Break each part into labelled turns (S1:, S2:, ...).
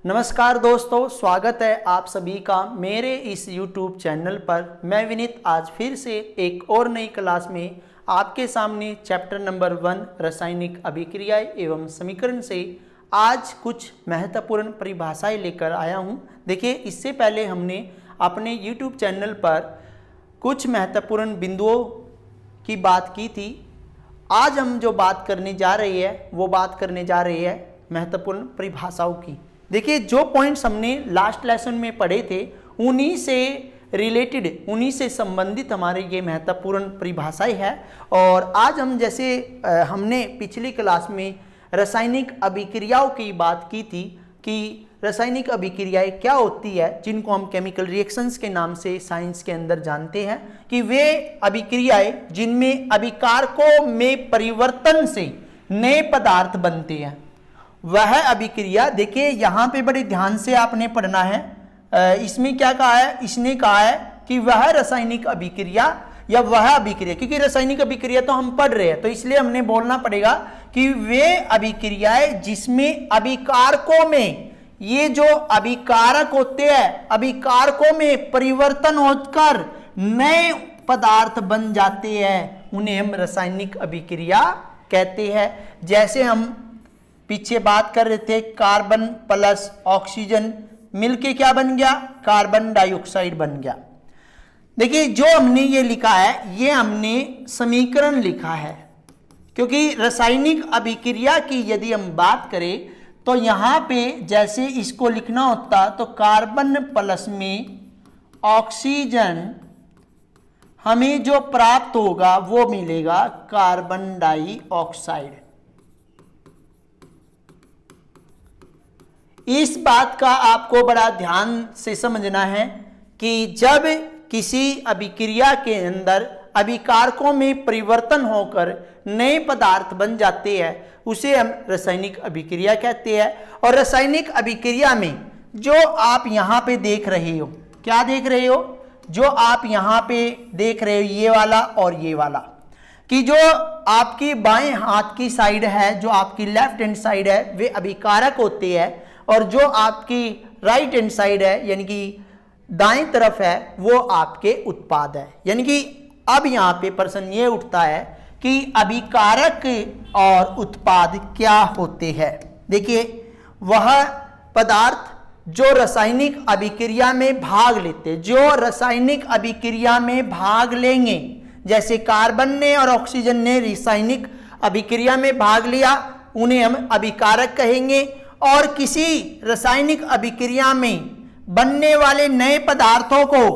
S1: नमस्कार दोस्तों, स्वागत है आप सभी का मेरे इस YouTube चैनल पर। मैं विनीत आज फिर से एक और नई क्लास में आपके सामने चैप्टर नंबर 1 रासायनिक अभिक्रियाएं एवं समीकरण से आज कुछ महत्वपूर्ण परिभाषाएं लेकर आया हूं। देखिए, इससे पहले हमने अपने YouTube चैनल पर कुछ महत्वपूर्ण बिंदुओं की बात की थी। आज हम जो बात करने जा रहे हैं वो बात करने जा रहे हैं महत्वपूर्ण परिभाषाओं की। देखिए, जो पॉइंट्स हमने लास्ट लेसन में पढ़े थे उन्हीं से रिलेटेड, उन्हीं से संबंधित हमारे ये महत्वपूर्ण परिभाषाएं है। और आज हम जैसे हमने पिछली क्लास में रासायनिक अभिक्रियाओं की बात की थी कि रासायनिक अभिक्रियाएं क्या होती है, जिनको हम केमिकल रिएक्शंस के नाम से साइंस के अंदर जानते हैं कि वे अभिक्रियाएं जिनमें अभिकारकों में परिवर्तन से नए पदार्थ बनते हैं, वह अभिक्रिया। देखिए, यहाँ पे बड़े ध्यान से आपने पढ़ना है। इसमें क्या कहा है, इसने कहा है कि वह रासायनिक अभिक्रिया या वह अभिक्रिया, क्योंकि रासायनिक अभिक्रिया तो हम पढ़ रहे हैं तो इसलिए हमने बोलना पड़ेगा कि वे अभिक्रियाएं जिसमें अभिकारकों में, ये जो अभिकारक होते हैं, अभिकारकों में परिवर्तन होकर नए पदार्थ बन जाते हैं, उन्हें हम रासायनिक अभिक्रिया कहते हैं। जैसे हम पीछे बात कर रहे थे, कार्बन प्लस ऑक्सीजन मिलके क्या बन गया, कार्बन डाइऑक्साइड बन गया। देखिए, जो हमने ये लिखा है ये हमने समीकरण लिखा है, क्योंकि रासायनिक अभिक्रिया की यदि हम बात करें तो यहां पे जैसे इसको लिखना होता तो कार्बन प्लस में ऑक्सीजन हमें जो प्राप्त होगा वो मिलेगा कार्बन डाइऑक्साइड। इस बात का आपको बड़ा ध्यान से समझना है कि जब किसी अभिक्रिया के अंदर अभिकारकों में परिवर्तन होकर नए पदार्थ बन जाते हैं उसे हम रासायनिक अभिक्रिया कहते हैं। और रासायनिक अभिक्रिया में जो आप यहाँ पे देख रहे हो, क्या देख रहे हो, जो आप यहाँ पे देख रहे हो ये वाला और ये वाला, कि जो आपकी बाएं हाथ की साइड है, जो आपकी लेफ्ट हैंड साइड है, वे अभिकारक होते हैं, और जो आपकी राइट हैंड साइड है यानी कि दाएं तरफ है वो आपके उत्पाद है। यानी कि अब यहाँ पे प्रश्न ये उठता है कि अभिकारक और उत्पाद क्या होते हैं। देखिए, वह पदार्थ जो रासायनिक अभिक्रिया में भाग लेते, जो रासायनिक अभिक्रिया में भाग लेंगे, जैसे कार्बन ने और ऑक्सीजन ने रासायनिक अभिक्रिया में भाग लिया, उन्हें हम अभिकारक कहेंगे। और किसी रासायनिक अभिक्रिया में बनने वाले नए पदार्थों को,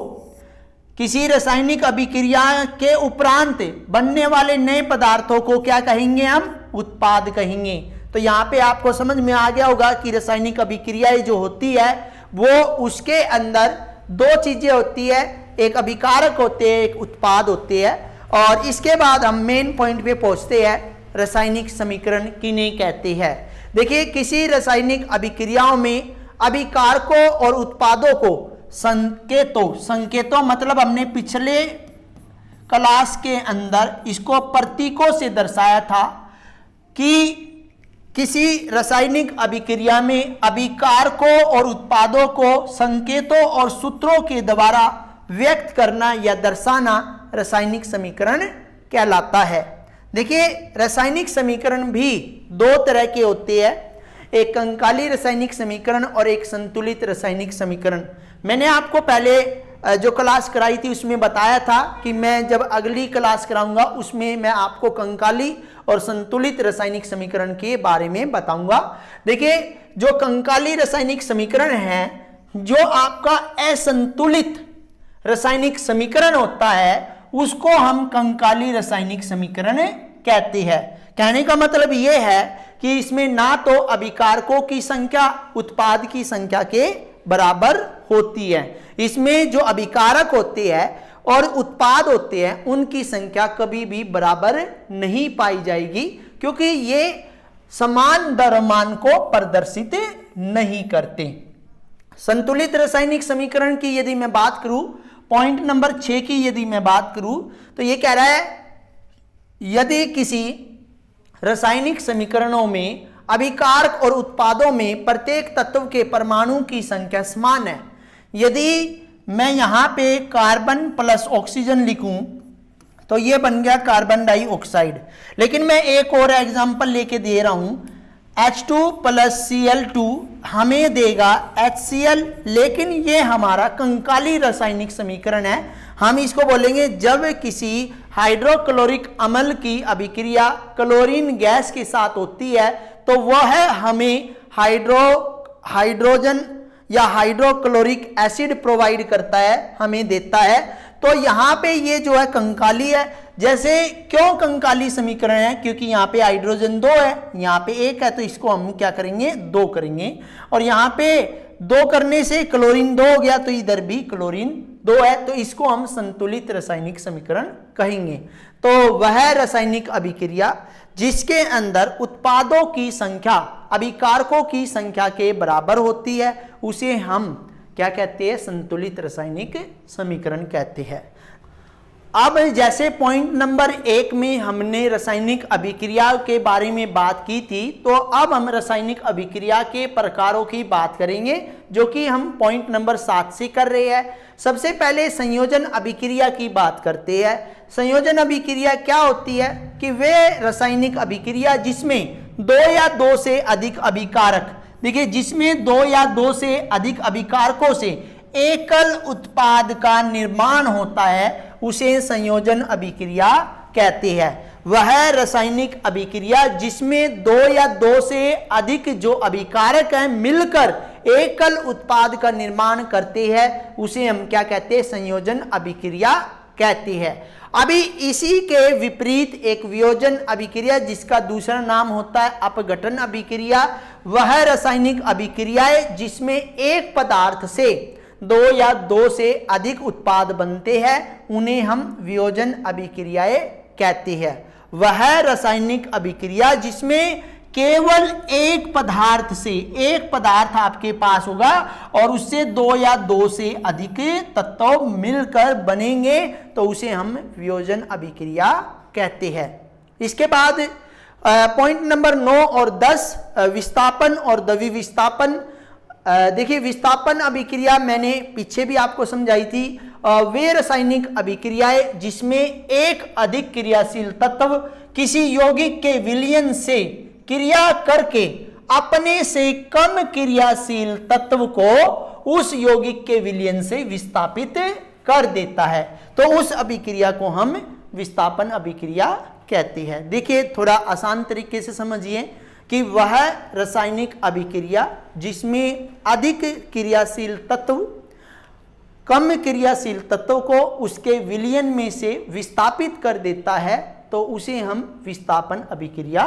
S1: किसी रासायनिक अभिक्रिया के उपरांत बनने वाले नए पदार्थों को क्या कहेंगे, हम उत्पाद कहेंगे। तो यहाँ पे आपको समझ में आ गया होगा कि रासायनिक अभिक्रियाएं जो होती है वो उसके अंदर दो चीजें होती है, एक अभिकारक होते हैं, एक उत्पाद होते हैं। और इसके बाद हम मेन पॉइंट पे पहुंचते हैं, रासायनिक समीकरण किन्हें कहते हैं। देखिए, किसी रासायनिक अभिक्रियाओं में अभिकारकों और उत्पादों को संकेतों मतलब हमने पिछले क्लास के अंदर इसको प्रतीकों से दर्शाया था कि किसी रासायनिक अभिक्रिया में अभिकारकों और उत्पादों को संकेतों और सूत्रों के द्वारा व्यक्त करना या दर्शाना रासायनिक समीकरण कहलाता है। देखिए, रासायनिक समीकरण भी दो तरह के होते हैं, एक कंकाली रासायनिक समीकरण और एक संतुलित रासायनिक समीकरण। मैंने आपको पहले जो क्लास कराई थी उसमें बताया था कि मैं जब अगली क्लास कराऊंगा उसमें मैं आपको कंकाली और संतुलित रासायनिक समीकरण के बारे में बताऊंगा। देखिए, जो कंकाली रासायनिक समीकरण है, जो आपका असंतुलित रासायनिक समीकरण होता है, उसको हम कंकाली रासायनिक समीकरण कहते हैं। कहने का मतलब यह है कि इसमें ना तो अभिकारकों की संख्या उत्पाद की संख्या के बराबर होती है, इसमें जो अभिकारक होते हैं और उत्पाद होते हैं उनकी संख्या कभी भी बराबर नहीं पाई जाएगी, क्योंकि ये समान द्रव्यमान को प्रदर्शित नहीं करते। संतुलित रासायनिक समीकरण की यदि मैं बात करूं, पॉइंट नंबर 6 की यदि मैं बात करूं तो ये कह रहा है, यदि किसी रासायनिक समीकरणों में अभिकारक और उत्पादों में प्रत्येक तत्व के परमाणु की संख्या समान है। यदि मैं यहाँ पे कार्बन प्लस ऑक्सीजन लिखूं तो ये बन गया कार्बन डाइऑक्साइड। लेकिन मैं एक और एग्जांपल लेके दे रहा हूं, H2 प्लस Cl2 हमें देगा HCl, लेकिन ये हमारा कंकाली रासायनिक समीकरण है। हम इसको बोलेंगे जब किसी हाइड्रोक्लोरिक अम्ल की अभिक्रिया क्लोरीन गैस के साथ होती है तो वह हमें हाइड्रोजन या हाइड्रोक्लोरिक एसिड प्रोवाइड करता है, हमें देता है। तो यहाँ पे ये जो है कंकाली है। जैसे क्यों कंकाली समीकरण है? क्योंकि यहाँ पे हाइड्रोजन 2 है, यहाँ पे 1 है, तो इसको हम क्या करेंगे 2 करेंगे, और यहाँ पे 2 करने से क्लोरीन 2 हो गया, तो इधर भी क्लोरीन 2 है, तो इसको हम संतुलित रासायनिक समीकरण कहेंगे। तो वह रासायनिक अभिक्रिया जिसके अंदर उत्पादों की संख्या अभिकारकों की संख्या के बराबर होती है उसे हम क्या कहते हैं? संतुलित रासायनिक समीकरण कहते हैं। अब जैसे पॉइंट नंबर 1 में हमने रासायनिक अभिक्रिया के बारे में बात की थी, तो अब हम रासायनिक अभिक्रिया के प्रकारों की बात करेंगे, जो कि हम पॉइंट नंबर 7 से कर रहे हैं। सबसे पहले संयोजन अभिक्रिया की बात करते हैं। संयोजन अभिक्रिया क्या होती है? कि वे रासायनिक अभिक्रिया जिसमें 2 या 2 से अधिक अभिकारक, देखिए जिसमें 2 या 2 से अधिक अभिकारकों से एकल उत्पाद का निर्माण होता है उसे संयोजन अभिक्रिया कहते हैं। वह रासायनिक अभिक्रिया जिसमें 2 या 2 से अधिक जो अभिकारक हैं मिलकर एकल उत्पाद का निर्माण करते हैं उसे हम क्या कहते हैं? संयोजन अभिक्रिया कहते हैं। अभी इसी के विपरीत एक वियोजन अभिक्रिया जिसका दूसरा नाम होता है अपघटन अभिक्रिया, वह रासायनिक अभिक्रिया है जिसमें एक पदार्थ से 2 या 2 से अधिक उत्पाद बनते हैं, उन्हें हम वियोजन अभिक्रियाएं कहते हैं। वह रासायनिक अभिक्रिया जिसमें केवल एक पदार्थ से, एक पदार्थ आपके पास होगा और उससे 2 या 2 से अधिक तत्व मिलकर बनेंगे, तो उसे हम वियोजन अभिक्रिया कहते हैं। इसके बाद पॉइंट नंबर 9 और 10 विस्थापन और द्विविस्थापन। देखिए विस्थापन अभिक्रिया मैंने पीछे भी आपको समझाई थी। वे रासायनिक अभिक्रियाएं जिसमें एक अधिक क्रियाशील तत्व किसी यौगिक के विलयन से क्रिया करके अपने से कम क्रियाशील तत्व को उस यौगिक के विलयन से विस्थापित कर देता है, तो उस अभिक्रिया को हम विस्थापन अभिक्रिया कहते हैं। देखिए थोड़ा आसान तरीके से समझिए कि वह रासायनिक अभिक्रिया जिसमें अधिक क्रियाशील तत्व कम क्रियाशील तत्व को उसके विलयन में से विस्थापित कर देता है, तो उसे हम विस्थापन अभिक्रिया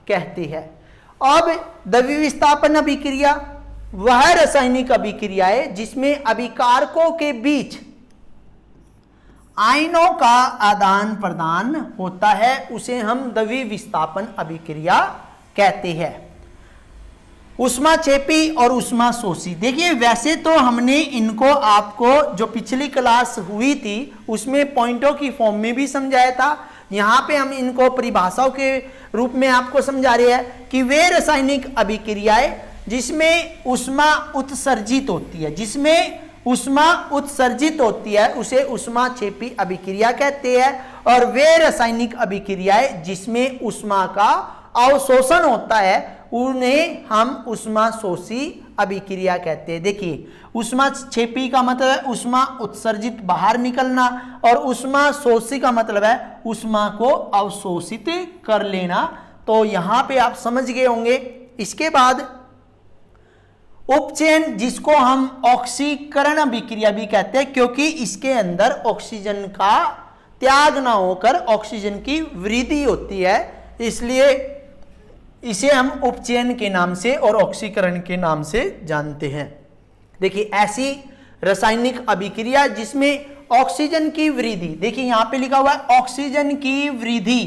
S1: कहते हैं। अब द्विविस्थापन अभिक्रिया वह रासायनिक अभिक्रिया है जिसमें अभिकारकों के बीच आयनों का आदान प्रदान होता है, उसे हम द्विविस्थापन अभिक्रिया कहते हैं। ऊष्माक्षेपी और ऊष्मा शोषी। देखिए वैसे तो हमने इनको आपको जो पिछली क्लास हुई थी उसमें पॉइंटों की फॉर्म में भी समझाया था। यहाँ पे हम इनको परिभाषाओं के रूप में आपको समझा रहे हैं कि वे रासायनिक अभिक्रियाएं जिसमें ऊष्मा उत्सर्जित होती है, जिसमें ऊष्मा उत्सर्जित होती है उसे ऊष्माक्षेपी अभिक्रिया कहते हैं, और वे रासायनिक अभिक्रियाएं जिसमें ऊष्मा का अवशोषण होता है उन्हें हम ऊष्मा शोषी अभिक्रिया कहते हैं। देखिए ऊष्माक्षेपी का मतलब है ऊष्मा उत्सर्जित बाहर निकलना, और ऊष्मा शोषी का मतलब है ऊष्मा को अवशोषित कर लेना। तो यहां पे आप समझ गए होंगे। इसके बाद उपचयन जिसको हम ऑक्सीकरण अभिक्रिया भी कहते हैं, क्योंकि इसके अंदर ऑक्सीजन का त्याग ना होकर ऑक्सीजन की वृद्धि होती है, इसलिए इसे हम उपचयन के नाम से और ऑक्सीकरण के नाम से जानते हैं। देखिए ऐसी रासायनिक अभिक्रिया जिसमें ऑक्सीजन की वृद्धि, देखिए यहां पे लिखा हुआ है ऑक्सीजन की वृद्धि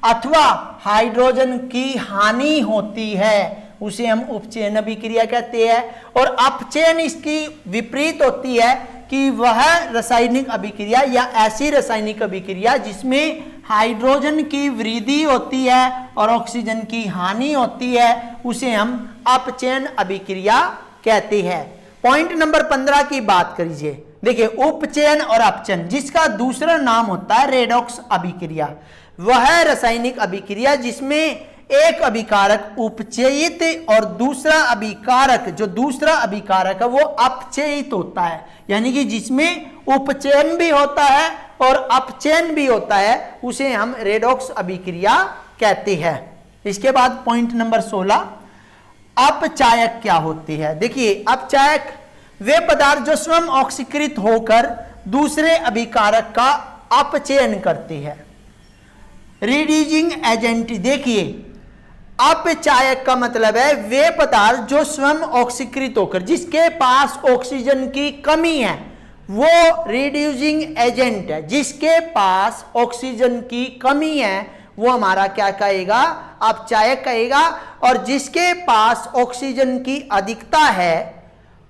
S1: अथवा हाइड्रोजन की हानि होती है, उसे हम उपचयन अभिक्रिया कहते हैं। और अपचयन इसकी विपरीत होती है कि वह रासायनिक अभिक्रिया या ऐसी रासायनिक अभिक्रिया जिसमें हाइड्रोजन की वृद्धि होती है और ऑक्सीजन की हानि होती है, उसे हम अपचयन अभिक्रिया कहते हैं। पॉइंट नंबर 15 की बात करिए। देखिए, उपचयन और अपचयन, जिसका दूसरा नाम होता है रेडॉक्स अभिक्रिया, वह रासायनिक अभिक्रिया जिसमें एक अभिकारक उपचयित और दूसरा अभिकारक, जो दूसरा अभिकारक है वो अपचयित होता है, यानी कि जिसमें उपचयन भी होता है और अपचयन भी होता है, उसे हम रेडॉक्स अभिक्रिया कहते हैं। इसके बाद पॉइंट नंबर 16, अपचायक क्या होती है। देखिए, अपचायक वे पदार्थ जो स्वयं ऑक्सीकृत होकर दूसरे अभिकारक का अपचयन करते हैं। रिड्यूसिंग एजेंट, देखिए अपचायक का मतलब है वे पदार्थ जो स्वयं ऑक्सीकृत होकर, जिसके पास ऑक्सीजन की कमी है, वो रिड्यूसिंग एजेंट है। जिसके पास ऑक्सीजन की कमी है वो हमारा क्या कहेगा, अपचायक कहेगा। और जिसके पास ऑक्सीजन की अधिकता है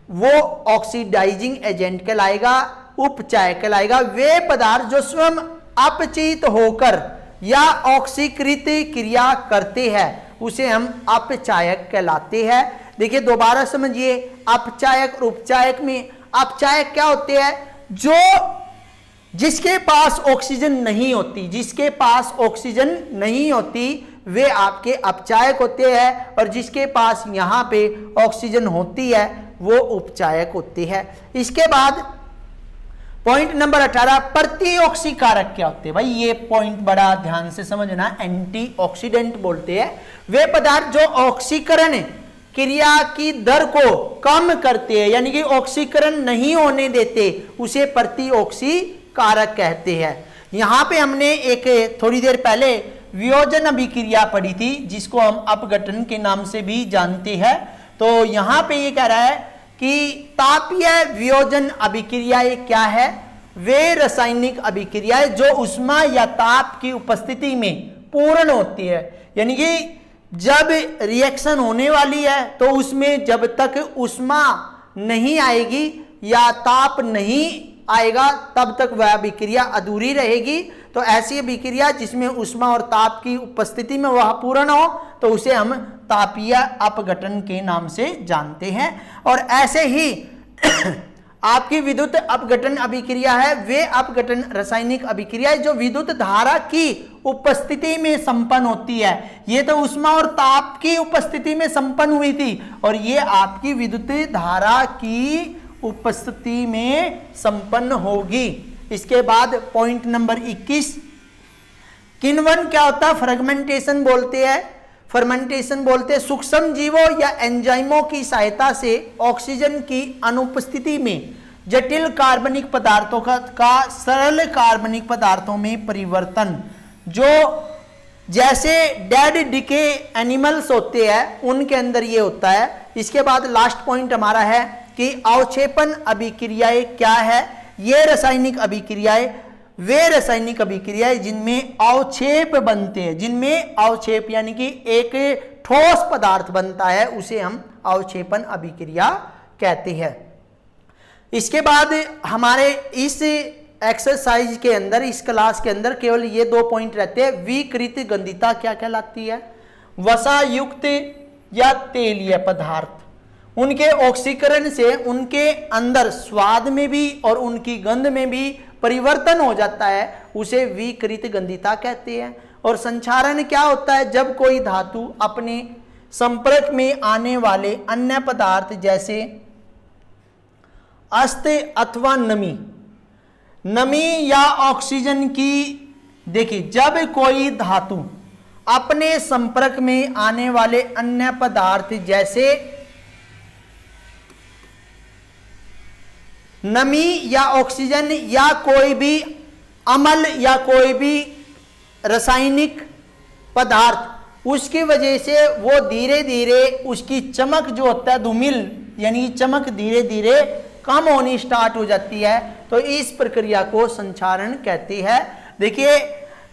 S1: वो ऑक्सीडाइजिंग एजेंट कहलाएगा, उपचायक कहलाएगा। वे पदार्थ जो स्वयं अपचित होकर या ऑक्सीकृत क्रिया करते हैं उसे हम अपचायक कहलाते हैं। देखिए, दोबारा समझिए, अपचायक और उपचायक में अपचायक क्या होते हैं, जो जिसके पास ऑक्सीजन नहीं होती, जिसके पास ऑक्सीजन नहीं होती वे आपके अपचायक होते हैं, और जिसके पास यहां पे ऑक्सीजन होती है वो उपचायक होती है। इसके बाद पॉइंट नंबर 18, प्रतिऑक्सीकारक क्या होते हैं। भाई ये पॉइंट बड़ा ध्यान से समझना, एंटीऑक्सीडेंट बोलते हैं वे पदार्थ जो ऑक्सीकरण क्रिया की दर को कम करते हैं, यानी कि ऑक्सीकरण नहीं होने देते, उसे प्रतिऑक्सीकारक कहते हैं। यहां पे हमने एक थोड़ी देर पहले वियोजन अभिक्रिया पढ़ी थी, जिसको हम अपघटन के नाम से भी जानते हैं। तो यहां पे ये कह रहा है कि तापीय वियोजन अभिक्रियाएं क्या है, वे रासायनिक अभिक्रियाएं जो उष्मा या ताप की उपस्थिति में पूर्ण होती है। यानी कि जब रिएक्शन होने वाली है तो उसमें जब तक उष्मा नहीं आएगी या ताप नहीं आएगा तब तक वह अभिक्रिया अधूरी रहेगी। तो ऐसी अभिक्रिया जिसमें उष्मा और ताप की उपस्थिति में वह पूर्ण हो तो उसे हम तापीय अपघटन के नाम से जानते हैं। और ऐसे ही आपकी विद्युत अपघटन अभिक्रिया है, वे अपघटन रासायनिक अभिक्रिया जो विद्युत धारा की उपस्थिति में संपन्न होती है। ये तो उष्मा और ताप की उपस्थिति में संपन्न हुई थी, और ये आपकी विद्युत धारा की उपस्थिति में संपन्न होगी। इसके बाद पॉइंट नंबर 21, किण्वन क्या होता है, फ्रेगमेंटेशन बोलते हैं। फर्मेंटेशन बोलते हैं सूक्ष्म जीवों या एंजाइमों की सहायता से ऑक्सीजन की अनुपस्थिति में जटिल कार्बनिक पदार्थों का सरल कार्बनिक पदार्थों में परिवर्तन, जो जैसे डेड डिके एनिमल्स होते हैं उनके अंदर ये होता है। इसके बाद लास्ट पॉइंट हमारा है कि अवक्षेपण अभिक्रियाएं क्या है। ये रासायनिक अभिक्रियाएं वे रासायनिक अभिक्रियाएं जिनमें अवक्षेप बनते हैं, जिनमें अवक्षेप यानी कि एक ठोस पदार्थ बनता है, उसे हम अवक्षेपण अभिक्रिया कहते हैं। इसके बाद हमारे इस एक्सरसाइज के अंदर, इस क्लास के अंदर केवल ये 2 पॉइंट रहते हैं। विकृत गंधिता क्या कहलाती है, वसा युक्त या तेलीय पदार्थ, उनके ऑक्सीकरण से उनके अंदर स्वाद में भी और उनकी गंध में भी परिवर्तन हो जाता है, उसे विकृत गंधिता कहते हैं। और संक्षारण क्या होता है, जब कोई धातु अपने संपर्क में आने वाले अन्य पदार्थ जैसे अस्त अथवा नमी या ऑक्सीजन की, देखिए जब कोई धातु अपने संपर्क में आने वाले अन्य पदार्थ जैसे नमी या ऑक्सीजन या कोई भी अम्ल या कोई भी रासायनिक पदार्थ, उसकी वजह से वो धीरे धीरे उसकी चमक जो होता है, धूमिल यानी चमक धीरे धीरे कम होनी स्टार्ट हो जाती है। तो इस प्रक्रिया को संक्षारण कहते हैं। देखिए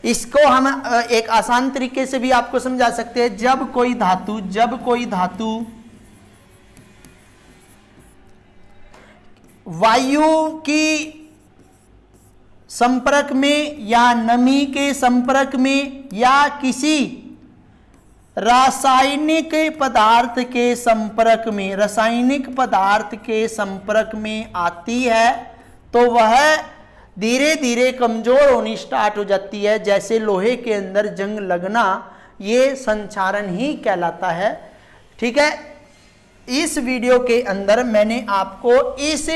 S1: इसको हम एक आसान तरीके से भी आपको समझा सकते हैं। जब कोई धातु वायु की संपर्क में या नमी के संपर्क में या किसी रासायनिक पदार्थ के संपर्क में, रासायनिक पदार्थ के संपर्क में आती है तो वह धीरे धीरे कमजोर होनी स्टार्ट हो जाती है। जैसे लोहे के अंदर जंग लगना, ये संक्षारण ही कहलाता है। ठीक है, इस वीडियो के अंदर मैंने आपको इस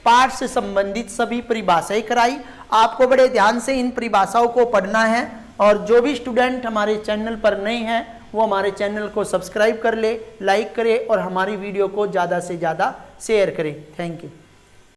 S1: पाठ से संबंधित सभी परिभाषाएं कराई। आपको बड़े ध्यान से इन परिभाषाओं को पढ़ना है, और जो भी स्टूडेंट हमारे चैनल पर नए हैं वो हमारे चैनल को सब्सक्राइब कर ले, लाइक करे और हमारी वीडियो को ज़्यादा से ज़्यादा शेयर करें। Thank you.